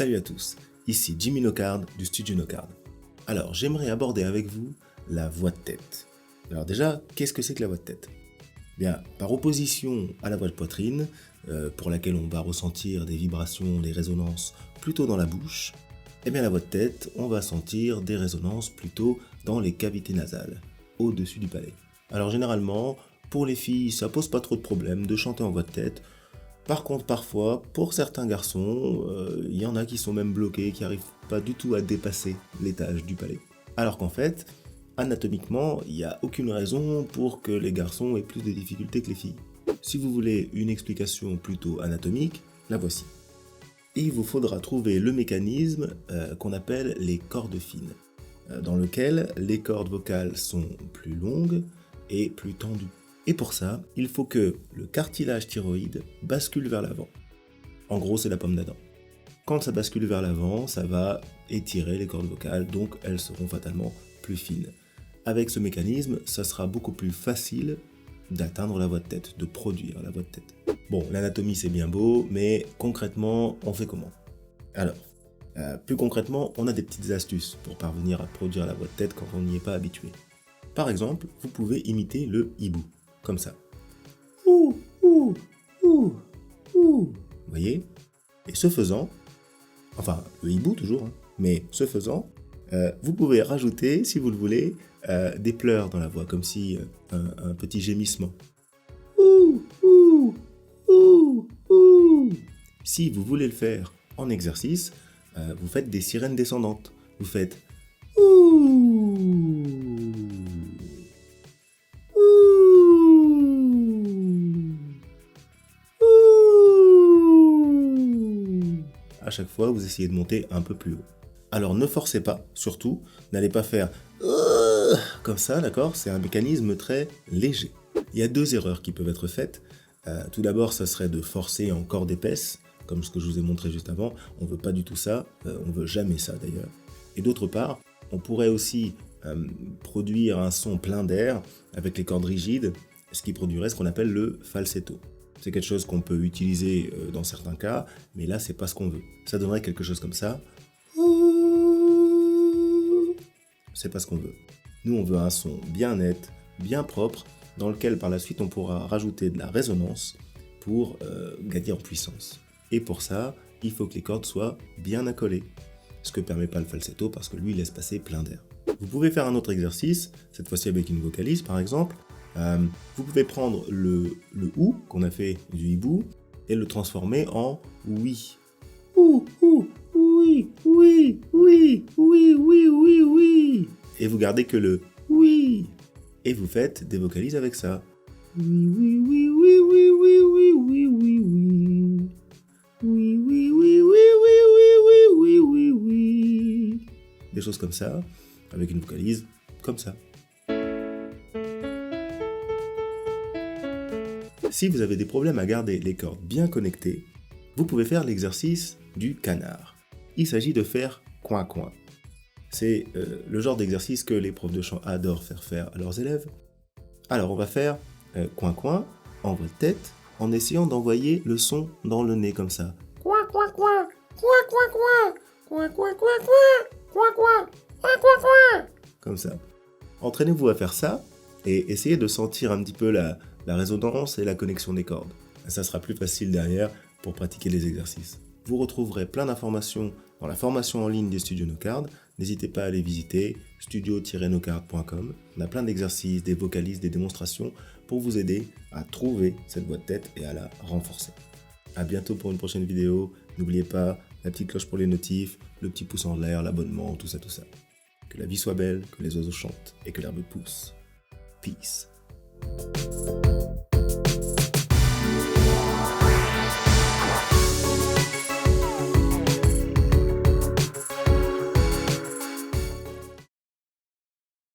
Salut à tous, ici Jimmy Nocard du Studio Nocard. Alors j'aimerais aborder avec vous la voix de tête. Alors déjà, qu'est-ce que c'est que la voix de tête ? Bien, par opposition à la voix de poitrine, pour laquelle on va ressentir des vibrations, des résonances plutôt dans la bouche, eh bien la voix de tête, on va sentir des résonances plutôt dans les cavités nasales, au-dessus du palais. Alors généralement, pour les filles, ça pose pas trop de problème de chanter en voix de tête. Par contre, parfois, pour certains garçons, il y en a qui sont même bloqués, qui n'arrivent pas du tout à dépasser l'étage du palais. Alors qu'en fait, anatomiquement, il n'y a aucune raison pour que les garçons aient plus de difficultés que les filles. Si vous voulez une explication plutôt anatomique, la voici. Il vous faudra trouver le mécanisme qu'on appelle les cordes fines, dans lequel les cordes vocales sont plus longues et plus tendues. Et pour ça, il faut que le cartilage thyroïde bascule vers l'avant. En gros, c'est la pomme d'Adam. Quand ça bascule vers l'avant, ça va étirer les cordes vocales, donc elles seront fatalement plus fines. Avec ce mécanisme, ça sera beaucoup plus facile d'atteindre la voix de tête, de produire la voix de tête. Bon, l'anatomie c'est bien beau, mais concrètement, on fait comment ? Alors, plus concrètement, on a des petites astuces pour parvenir à produire la voix de tête quand on n'y est pas habitué. Par exemple, vous pouvez imiter le hibou, comme ça. Ouh, ouh, ouh, ouh. Vous voyez ? Et ce faisant, enfin, le hibou toujours, mais ce faisant, vous pouvez rajouter, si vous le voulez, des pleurs dans la voix, comme si un petit gémissement. Ouh, ouh, ouh, ouh. Si vous voulez le faire en exercice, vous faites des sirènes descendantes. Vous faites ouh, ouh, ouh. À chaque fois, vous essayez de monter un peu plus haut. Alors ne forcez pas, surtout, n'allez pas faire comme ça, d'accord ? C'est un mécanisme très léger. Il y a deux erreurs qui peuvent être faites. Tout d'abord, ça serait de forcer en corde épaisse, comme ce que je vous ai montré juste avant. On ne veut pas du tout ça, on ne veut jamais ça d'ailleurs. Et d'autre part, on pourrait aussi produire un son plein d'air avec les cordes rigides, ce qui produirait ce qu'on appelle le falsetto. C'est quelque chose qu'on peut utiliser dans certains cas, mais là, c'est pas ce qu'on veut. Ça donnerait quelque chose comme ça. C'est pas ce qu'on veut. Nous, on veut un son bien net, bien propre, dans lequel par la suite on pourra rajouter de la résonance pour gagner en puissance. Et pour ça, il faut que les cordes soient bien accolées, ce que permet pas le falsetto parce que lui, il laisse passer plein d'air. Vous pouvez faire un autre exercice, cette fois-ci avec une vocalise par exemple. Vous pouvez prendre le ou qu'on a fait du hibou et le transformer en oui. Ou, oui, oui, oui, oui, oui, oui, oui. Et vous gardez que le oui. Et vous faites des vocalises avec ça. Oui, oui, oui, oui, oui, oui, oui, oui, oui, oui. Oui, oui, oui, oui, oui, oui, oui, oui, oui, oui. Des choses comme ça, avec une vocalise comme ça. Si vous avez des problèmes à garder les cordes bien connectées, vous pouvez faire l'exercice du canard. Il s'agit de faire coin-coin. C'est le genre d'exercice que les profs de chant adorent faire à leurs élèves. Alors on va faire coin-coin en voix de tête en essayant d'envoyer le son dans le nez comme ça. Coin, coin, coin, coin, coin, coin, coin, coin, coin, coin, coin, coin, coin, coin. Comme ça. Entraînez-vous à faire ça et essayez de sentir un petit peu la résonance et la connexion des cordes. Ça sera plus facile derrière pour pratiquer les exercices. Vous retrouverez plein d'informations dans la formation en ligne des Studios Nocard. N'hésitez pas à aller visiter studio-nocard.com. On a plein d'exercices, des vocalises, des démonstrations pour vous aider à trouver cette voix de tête et à la renforcer. À bientôt pour une prochaine vidéo. N'oubliez pas la petite cloche pour les notifs, le petit pouce en l'air, l'abonnement, tout ça. Que la vie soit belle, que les oiseaux chantent et que l'herbe pousse. Peace.